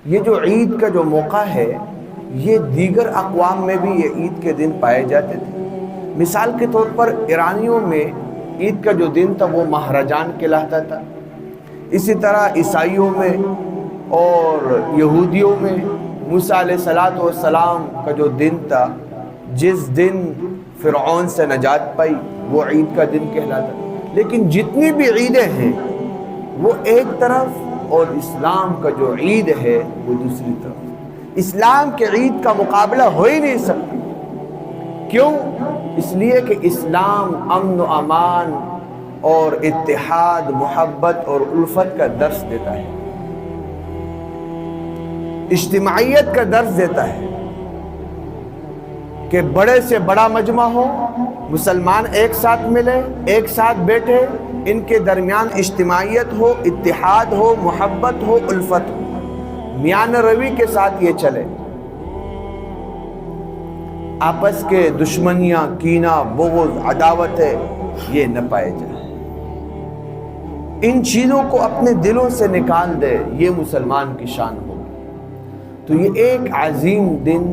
یہ جو عید کا جو موقع ہے یہ دیگر اقوام میں بھی یہ عید کے دن پائے جاتے تھے۔ مثال کے طور پر ایرانیوں میں عید کا جو دن تھا وہ ماہ رمضان کہلاتا تھا، اسی طرح عیسائیوں میں اور یہودیوں میں موسیٰ علیہ السلام کا جو دن تھا، جس دن فرعون سے نجات پائی، وہ عید کا دن کہلاتا۔ لیکن جتنی بھی عیدیں ہیں وہ ایک طرف اور اسلام کا جو عید ہے وہ دوسری طرف۔ اسلام کے عید کا مقابلہ ہو ہی نہیں سکتا۔ کیوں؟ اس لیے کہ اسلام امن و امان اور اتحاد، محبت اور الفت کا درس دیتا ہے، اجتماعیت کا درس دیتا ہے کہ بڑے سے بڑا مجمع ہو، مسلمان ایک ساتھ ملے، ایک ساتھ بیٹھے، ان کے درمیان اجتماعیت ہو، اتحاد ہو، محبت ہو، الفت ہو، میان روی کے ساتھ یہ چلے، آپس کے دشمنیاں، کینہ، بغض، عداوتیں یہ نہ پائے جائیں، ان چیزوں کو اپنے دلوں سے نکال دے، یہ مسلمان کی شان ہوگی۔ تو یہ ایک عظیم دن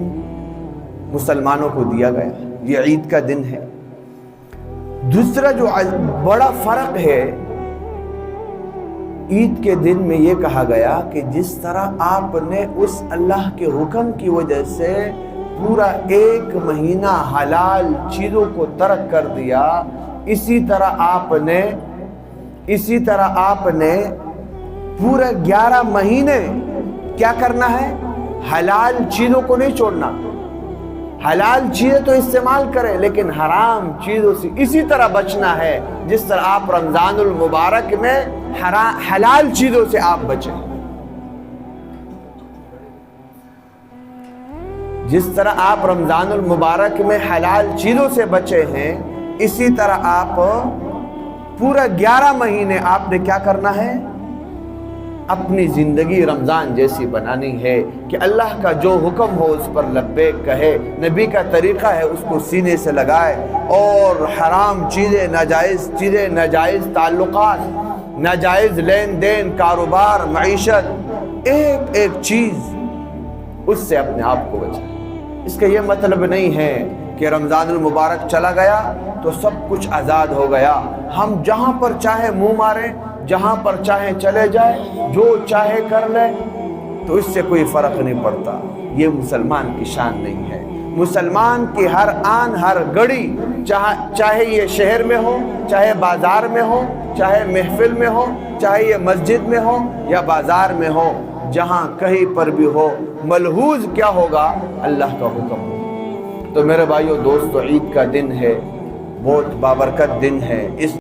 مسلمانوں کو دیا گیا، یہ عید کا دن ہے۔ دوسرا جو بڑا فرق ہے عید کے دن میں، یہ کہا گیا کہ جس طرح آپ نے اس اللہ کے حکم کی وجہ سے پورا ایک مہینہ حلال چیزوں کو ترک کر دیا، اسی طرح آپ نے پورا 11 مہینے کیا کرنا ہے؟ حلال چیزوں کو نہیں چھوڑنا۔ حلال چیزیں تو استعمال کریں لیکن حرام چیزوں سے اسی طرح بچنا ہے جس طرح آپ رمضان المبارک میں حلال چیزوں سے آپ بچیں۔ جس طرح آپ رمضان المبارک میں حلال چیزوں سے بچے ہیں، اسی طرح آپ پورا 11 مہینے آپ نے کیا کرنا ہے؟ اپنی زندگی رمضان جیسی بنانی ہے کہ اللہ کا جو حکم ہو اس پر لبیک کہے، نبی کا طریقہ ہے اس کو سینے سے لگائے، اور حرام چیزیں، ناجائز چیزیں، ناجائز تعلقات، ناجائز لین دین، کاروبار، معیشت، ایک ایک چیز اس سے اپنے آپ کو بچائے۔ اس کا یہ مطلب نہیں ہے کہ رمضان المبارک چلا گیا تو سب کچھ آزاد ہو گیا، ہم جہاں پر چاہے منہ ماریں، جہاں پر چاہے چلے جائیں، جو چاہے کر لیں، تو اس سے کوئی فرق نہیں پڑتا۔ یہ مسلمان کی شان نہیں ہے۔ مسلمان کی ہر آن ہر گھڑی، چاہے یہ شہر میں ہو، چاہے بازار میں ہو، چاہے محفل میں ہو، چاہے یہ مسجد میں ہو یا بازار میں ہو، جہاں کہیں پر بھی ہو، ملحوظ کیا ہوگا؟ اللہ کا حکم ہوگا۔ تو میرے بھائیو دوستو، عید کا دن ہے، بہت بابرکت دن ہے۔ اس